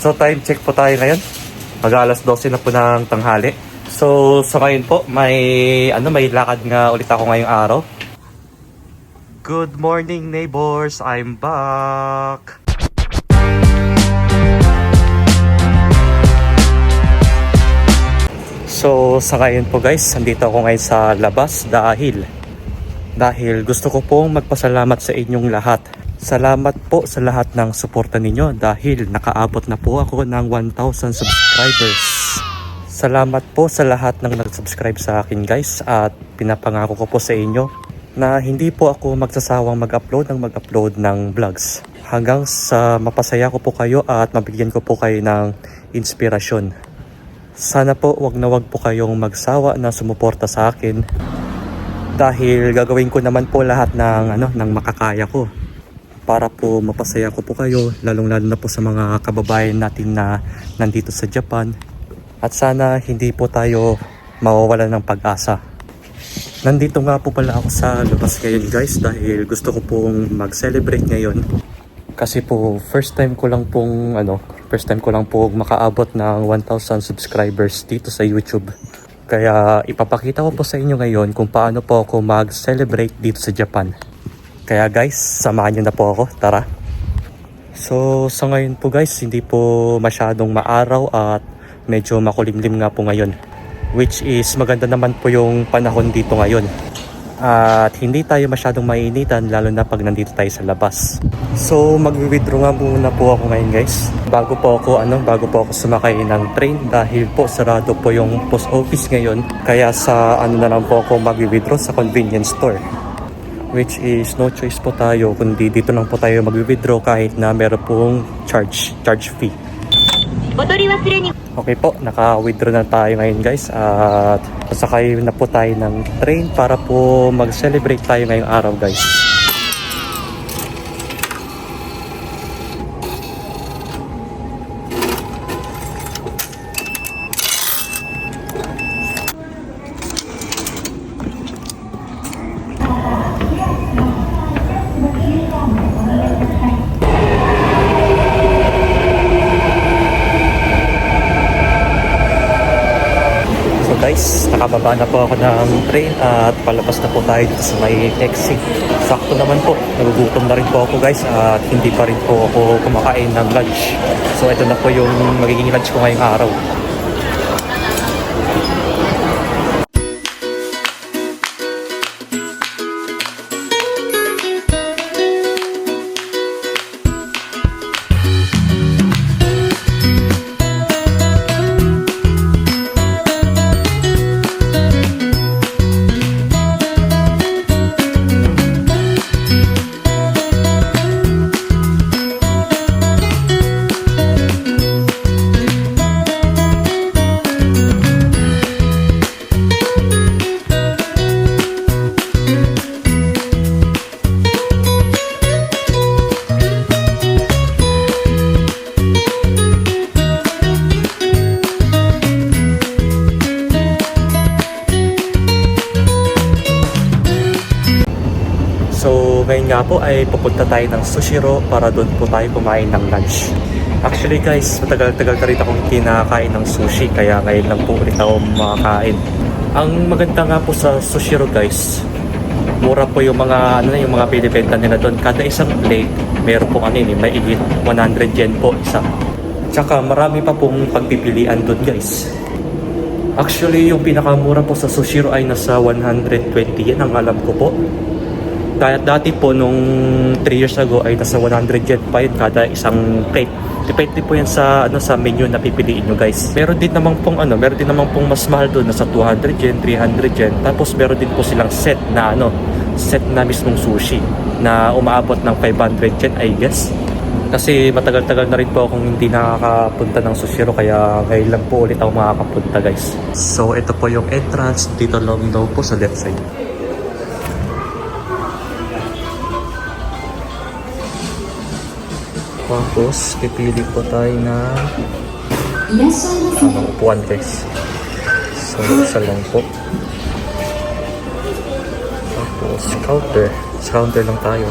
So time check po tayo ngayon. Mag-alas 12 na po ng tanghali. So sa ngayon po, may lakad nga ulit ako ngayong araw. Good morning neighbors, I'm back. So sa ngayon po guys, nandito ako ngayon sa labas dahil gusto ko pong magpasalamat sa inyong lahat. Salamat po sa lahat ng suporta ninyo dahil nakaabot na po ako ng 1,000 subscribers. Salamat po sa lahat ng nag-subscribe sa akin guys, at pinapangako ko po sa inyo na hindi po ako magsasawang mag-upload ng vlogs hanggang sa mapasaya ko po kayo at mabigyan ko po kayo ng inspirasyon. Sana po wag na wag po kayong magsawa na sumuporta sa akin dahil gagawin ko naman po lahat ng makakaya ko para po mapasaya ko po kayo, lalong-lalo na po sa mga kababayan natin na nandito sa Japan. At sana hindi po tayo mawawalan ng pag-asa. Nandito nga po pala ako sa labas ngayon guys dahil gusto ko pong mag-celebrate ngayon. Kasi po first time ko lang pong makaabot ng 1,000 subscribers dito sa YouTube. Kaya ipapakita ko po sa inyo ngayon kung paano po ako mag-celebrate dito sa Japan. Kaya guys, samahan nyo na po ako, tara. So sa ngayon po guys, hindi po masyadong maaraw at medyo makulimlim nga po ngayon. Which is maganda naman po yung panahon dito ngayon. At hindi tayo masyadong maininitan lalo na pag nandito tayo sa labas. So mag-withdraw nga muna po ako ngayon guys. Bago po ako sumakay ng train dahil po sarado po yung post office ngayon. Kaya sa na lang po ako mag-withdraw sa convenience store. Which is no choice po tayo kundi dito lang po tayo mag-withdraw kahit na meron pong charge fee. Okay po, naka-withdraw na tayo ngayon guys at sasakay na po tayo ng train para po mag-celebrate tayo ngayong araw guys. Guys, nakababa na po ako ng train at palabas na po tayo dito sa may exit. Sakto naman po, nagugutom na rin po ako guys at hindi pa rin po ako kumakain ng lunch. So ito na po yung magiging lunch ko ngayong araw. So ngayon nga po ay pupunta tayo ng Sushiro para doon po tayo kumain ng lunch. Actually guys, matagal-tagal na rin akong hindi nakakain ng sushi kaya ngayon lang po ulit ako makakain. Ang maganda nga po sa Sushiro guys, mura po yung mga binibenta nila doon. Kada isang plate, meron po may 100 yen po isa. Tsaka marami pa pong pagpipilian doon guys. Actually yung pinakamura po sa Sushiro ay nasa 120 yen ang alam ko po. Dati po nung 3 years ago ay nasa 100 yen pa yun kada isang plate. Depende po yan sa menu na pipiliin nyo guys. Meron din namang pong mas mahal doon, nasa 200 yen, 300 yen. Tapos meron din po silang set na mismong sushi na umaabot ng 500 yen I guess. Kasi matagal-tagal na rin po akong hindi nakakapunta ng Sushiro kaya ngayon lang po ulit ako makakapunta guys. So ito po yung entrance, dito lang daw po sa left side. Tapos, pipili po tayo na upuan guys. So, isa lang po. Tapos, counter. Sa counter lang tayo.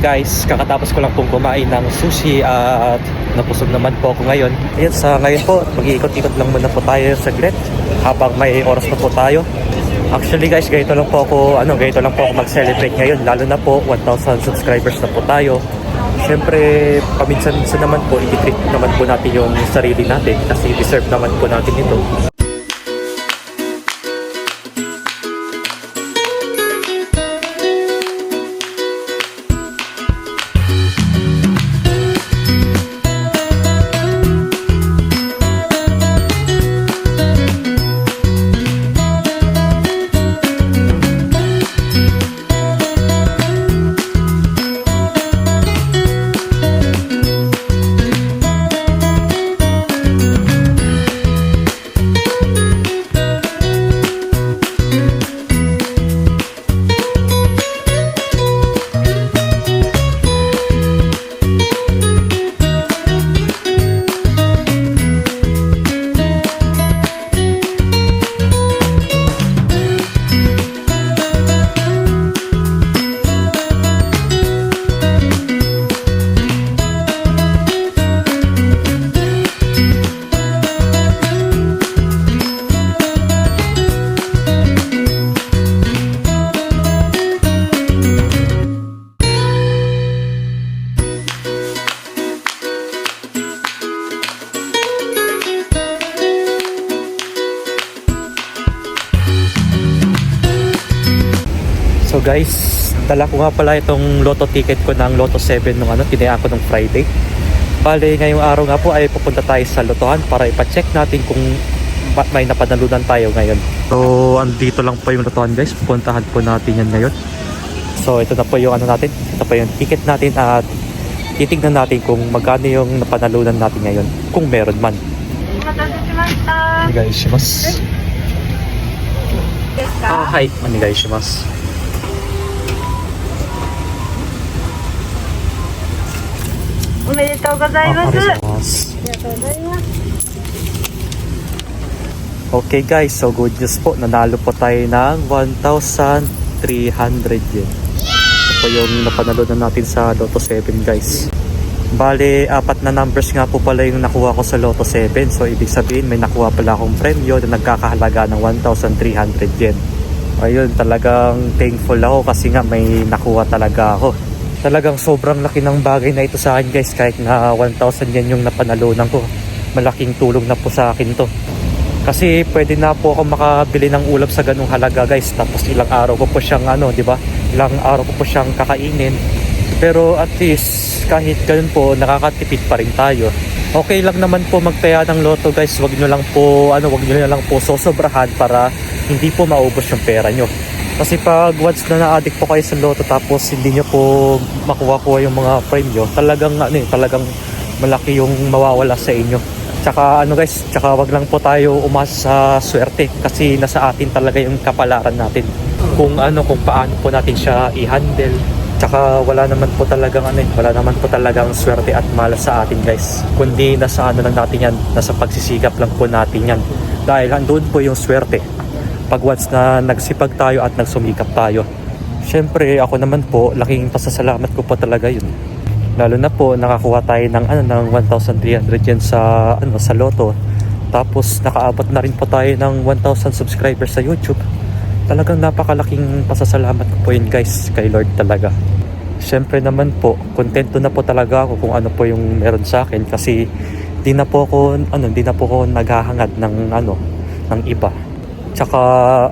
guys, kakatapos ko lang pong kumain ng sushi at napusog naman po ako ngayon. Ayun, sa ngayon po, mag-iikot-ikot lang muna po tayo saglit habang may oras na po tayo. Actually guys, ganito lang po ako mag-celebrate ngayon, lalo na po 1,000 subscribers na po tayo. Siyempre, paminsan-minsan naman po, i-treat naman po natin yung sarili natin kasi deserve naman po natin ito. So guys, dala ko nga pala itong lotto ticket ko ng Lotto 7 nung tinayaan ko nung Friday. Bale, ngayong araw nga po ay pupunta tayo sa lotohan para ipa-check natin kung may napanalunan tayo ngayon. So, andito lang po yung lotohan guys. Pupuntahan po natin yan ngayon. So, ito na po yung natin. Ito po yung ticket natin at titignan natin kung magkano yung napanalunan natin ngayon. Kung meron man. Onegaishimasu. Hi. Onegaishimasu. Omedetou gozaimasu. Okay guys, so good news po. Nanalo po tayo ng 1,300 yen. Ito po yung napanalunan natin sa Lotto 7 guys. Bale, 4 na numbers nga po pala yung nakuha ko sa Lotto 7. So ibig sabihin may nakuha pala akong premyo na nagkakahalaga ng 1,300 yen. Ayun, talagang thankful ako kasi nga may nakuha talaga ako. Talagang sobrang laki ng bagay na ito sa akin guys. Kahit na 1,000 yen yung napanalunan ko, malaking tulong na po sa akin to. Kasi pwede na po ako makabili ng ulam sa ganung halaga guys. Tapos ilang araw ko po siyang di ba? Ilang araw ko po siyang kakainin. Pero at least kahit ganun po, nakakatipid pa rin tayo. Okay lang naman po magtaya ng loto guys. Wag niyo lang po sosobrahan para hindi po maubos yung pera nyo. Kasi pag once na na-addict po kayo sa loto tapos hindi nyo po makuha-kuha yung mga premyo, talagang malaki yung mawawala sa inyo. Tsaka wag lang po tayo umasa sa swerte kasi nasa atin talaga yung kapalaran natin. Kung paano po natin siya i-handle. Tsaka wala naman po talagang swerte at malas sa atin guys. Kundi nasa lang natin yan, nasa pagsisikap lang po natin yan. Dahil andun po yung swerte. Pag once na nagsipag tayo at nagsumikap tayo. Syempre ako naman po, laking pasasalamat ko po talaga yun. Lalo na po nakakuha tayo ng 1,300 yen sa loto. Tapos nakaabot na rin po tayo ng 1,000 subscribers sa YouTube. Talagang napakalaking pasasalamat ko po yun guys kay Lord talaga. Syempre naman po, kontento na po talaga ako kung ano po yung meron sa akin kasi di na po ako naghahangad ng iba. Tsaka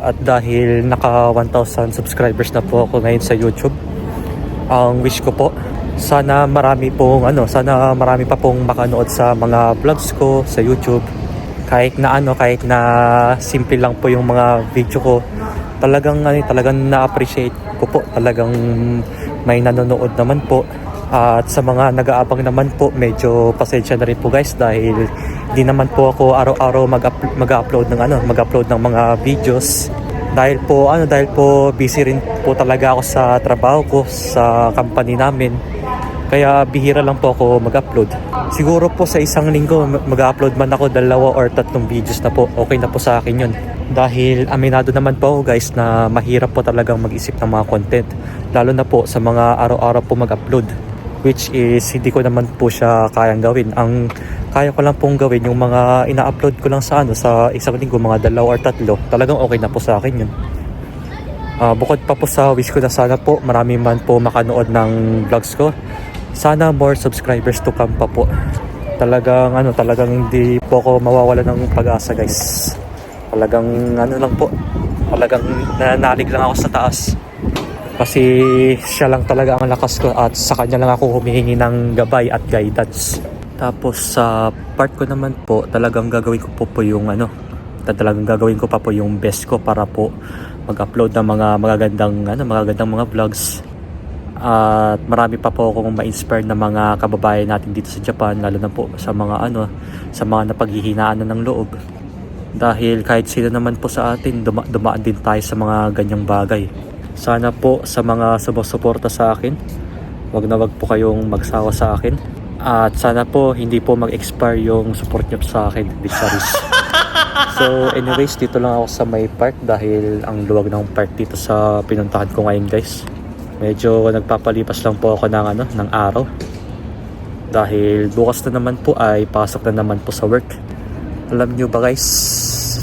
at dahil naka 1,000 subscribers na po ako ngayon sa YouTube, ang wish ko po sana marami pa pong makanood sa mga vlogs ko sa YouTube. Kahit na simple lang po yung mga video ko. Talagang na-appreciate ko po. Talagang may nanonood naman po. At sa mga nag-aabang naman po, medyo pasensya na rin po guys dahil di naman po ako araw-araw mag-upload ng mga videos. Dahil po busy rin po talaga ako sa trabaho ko sa company namin. Kaya bihira lang po ako mag-upload. Siguro po sa isang linggo mag-upload man ako 2 or 3 videos na po. Okay na po sa akin yun. Dahil aminado naman po ako guys na mahirap po talagang mag-isip ng mga content. Lalo na po sa mga araw-araw po mag-upload. Which is hindi ko naman po siya kayang gawin. Ang kaya ko lang pong gawin yung mga ina-upload ko lang sa isang linggo, mga 2 or 3. Talagang okay na po sa akin yun. Bukod pa po sa wish ko na sana po marami man po makanood ng vlogs ko. Sana more subscribers to come pa po. Talagang hindi po ako mawawala ng pag-asa guys. Talagang lang po. Talagang nananalig lang ako sa taas. Kasi siya lang talaga ang lakas ko at sa kanya lang ako humihingi ng gabay at guidance. Tapos sa part ko naman po, talagang gagawin ko po yung talagang gagawin ko pa po yung best ko para po mag-upload ng mga magagandang mga vlogs. At marami pa po akong ma-inspire na mga kababayan natin dito sa Japan, lalo na po sa mga sa mga napaghihinaan ng loob. Dahil kahit sino naman po sa atin, dumaan din tayo sa mga ganyang bagay. Sana po sa mga sumusuporta sa akin, wag na wag po kayong magsawa sa akin. At sana po hindi po mag-expire yung support nyo sa akin, Bicharis. So anyways, dito lang ako sa may park dahil ang luwag ng park dito sa pinuntahan ko ngayon guys. Medyo nagpapalipas lang po ako ng araw. Dahil bukas na naman po ay pasok na naman po sa work. Alam nyo ba guys,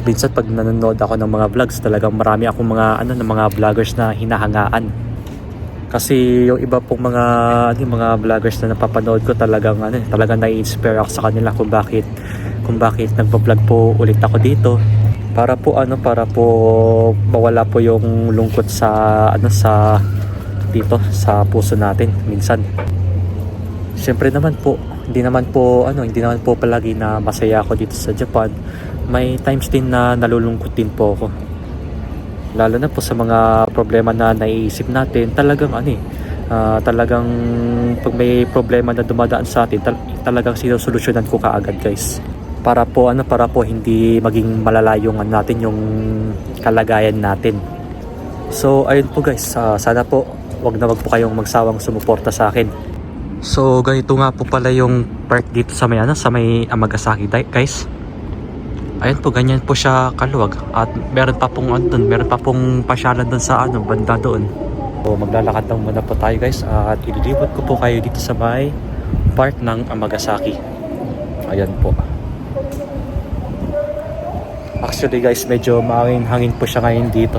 minsan pag nanonood ako ng mga vlogs, talagang marami akong mga vloggers na hinahangaan. Kasi yung iba pong mga vloggers na napapanood ko talagang nai-inspire ako sa kanila kung bakit nagpa-vlog po ulit ako dito. Para po mawala po yung lungkot sa dito sa puso natin minsan. Siyempre naman po, hindi naman po palagi na masaya ako dito sa Japan. May times din na nalulungkot din po ako. Lalo na po sa mga problema na naiisip natin, talagang talagang pag may problema na dumadaan sa atin, talagang sinusolusyonan ko kaagad guys. Para po hindi maging malala yung natin yung kalagayan natin. So ayun po guys, sana po wag na wag po kayong magsawang sumuporta sa akin. So ganito nga po pala yung park dito sa may Amagasaki guys. Ayan po, ganyan po siya kaluwag at meron pa pong pasyalan doon sa banda doon. So maglalakad lang muna po tayo guys at ililibot ko po kayo dito sa may park ng Amagasaki. Ayan po. Actually guys, medyo mahangin po siya ngayon dito.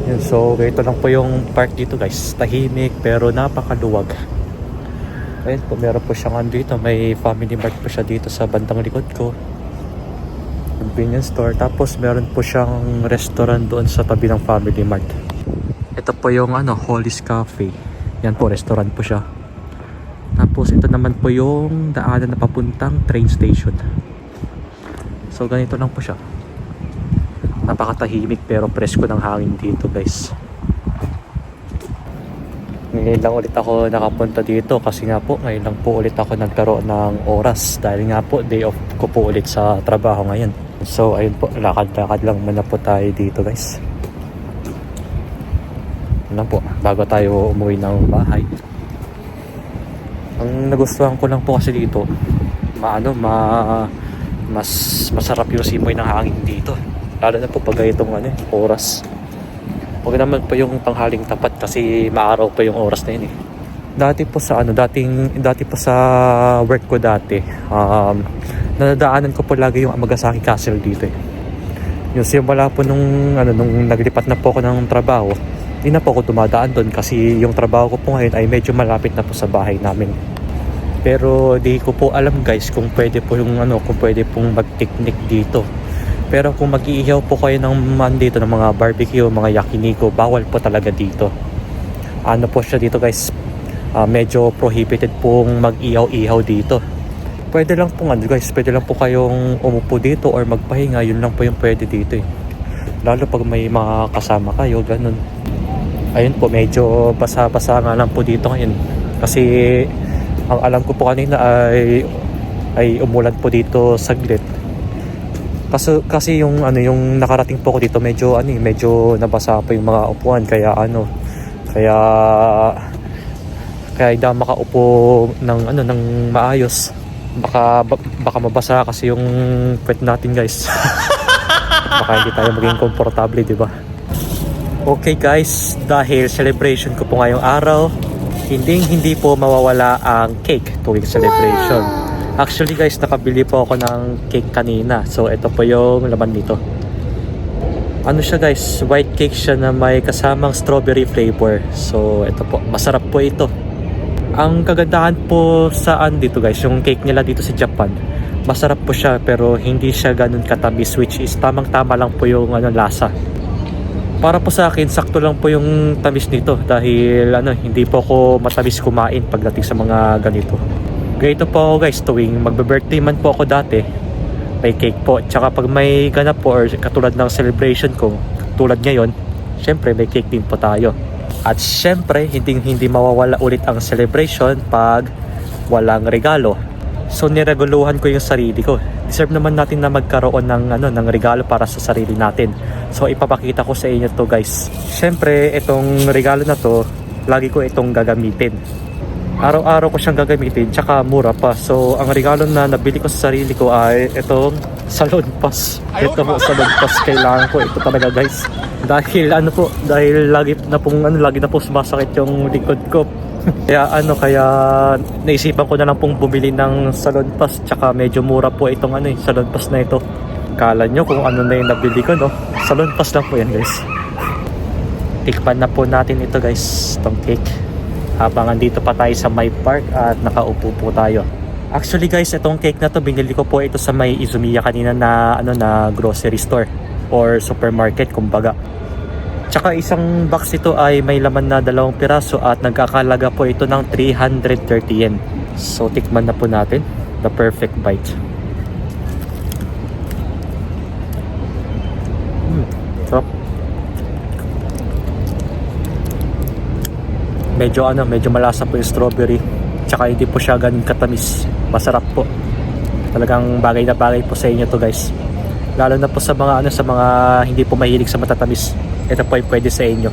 Yun, so ganito lang po yung park dito guys. Tahimik pero napakaluwag. Ayun po, meron po siyang dito. May family mart po siya dito sa bandang likod ko. Convenience store. Tapos meron po siyang restaurant doon sa tabi ng family mart. Ito po yung Holly's Cafe. Yan po, restaurant po siya. Tapos ito naman po yung daanan na papuntang train station. So ganito lang po siya. Napakatahimik pero presko ng hangin dito guys. Ngayon lang ulit ako nakapunta dito kasi nga po ngayon lang po ulit ako nagkaroon ng oras dahil nga po day off ko po ulit sa trabaho ngayon. So ayun po, lakad-lakad lang muna po tayo dito guys. Ano po, bago tayo umuwi ng bahay. Ang nagustuhan ko lang po kasi dito, mas masarap yung simoy ng hangin dito. Lalo na po pag itong oras. Huwag naman po yung tanghaling tapat kasi maaraw pa yung oras na yun eh. Dati po sa work ko dati, nadadaanan ko po lagi yung Amagasaki Castle dito eh. Yung simula po nung naglipat na po ako ng trabaho, hindi na po ako dumadaan doon kasi yung trabaho ko po ngayon ay medyo malapit na po sa bahay namin. Pero di ko po alam guys kung pwede po kung pwede pong mag-picnic dito. Pero kung mag-iihaw po kayo dito ng mga barbecue, mga yakiniku, bawal po talaga dito. Ano po siya dito guys, medyo prohibited pong mag-ihaw-ihaw dito. Pwede lang po pwede lang po kayong umupo dito or magpahinga, yun lang po yung pwede dito eh. Lalo pag may mga kasama kayo, ganun. Ayun po, medyo basa-basa nga lang po dito ngayon. Kasi ang alam ko po kanina ay umulan po dito saglit. Kasi yung nakarating po ko dito medyo medyo nabasa pa yung mga upuan kaya Kaya hindi ako makaupo ng maayos. Baka mabasa kasi yung puwet natin, guys. Baka hindi tayo maging komportable, di ba? Okay guys, dahil celebration ko po ngayong araw, hindi po mawawala ang cake tuwing celebration. Actually guys, nakabili po ako ng cake kanina. So ito po yung laman nito. Ano siya guys, white cake siya na may kasamang strawberry flavor. So ito po, masarap po ito. Ang kagandahan po saan dito guys, yung cake nila dito sa Japan, masarap po siya pero hindi siya ganun katamis, which is tamang tama lang po yung lasa. Para po sa akin, sakto lang po yung tamis nito dahil hindi po ako matamis kumain pagdating sa mga ganito. Ganito po ako guys, tuwing magbe-birthday man po ako dati, may cake po. Tsaka pag may ganap po or katulad ng celebration ko, tulad ngayon, syempre may cake din po tayo. At syempre, hindi mawawala ulit ang celebration pag walang regalo. So nireguluhan ko yung sarili ko. Deserve naman natin na magkaroon ng regalo para sa sarili natin. So ipapakita ko sa inyo to guys. Syempre, itong regalo na to, lagi ko itong gagamitin. Araw-araw ko siyang gagamitin, tsaka mura pa. So ang regalo na nabili ko sa sarili ko ay itong salon pass. Ito po, salon pass, kailangan ko ito talaga guys. Dahil lagi na po sumasakit yung likod ko. Kaya naisipan ko na lang pong bumili ng salon pass, tsaka medyo mura po itong salon pass na ito. Kala nyo kung ano na yung nabili ko, no? Salon pass lang po yan guys. Tikpan na po natin ito guys, itong cake. Habang andito pa tayo sa my park at nakaupo po tayo. Actually guys, itong cake na to, binili ko po ito sa may Izumiya kanina na grocery store or supermarket kumbaga. Tsaka isang box ito ay may laman na 2 piraso at nagkakalaga po ito ng 330 yen. So tikman na po natin the perfect bite. Sarap. Medyo malasa po yung strawberry. Tsaka hindi po siya ganun katamis. Masarap po. Talagang bagay na bagay po sa inyo to guys. Lalo na po sa mga hindi po mahilig sa matatamis. Ito po ay pwede sa inyo.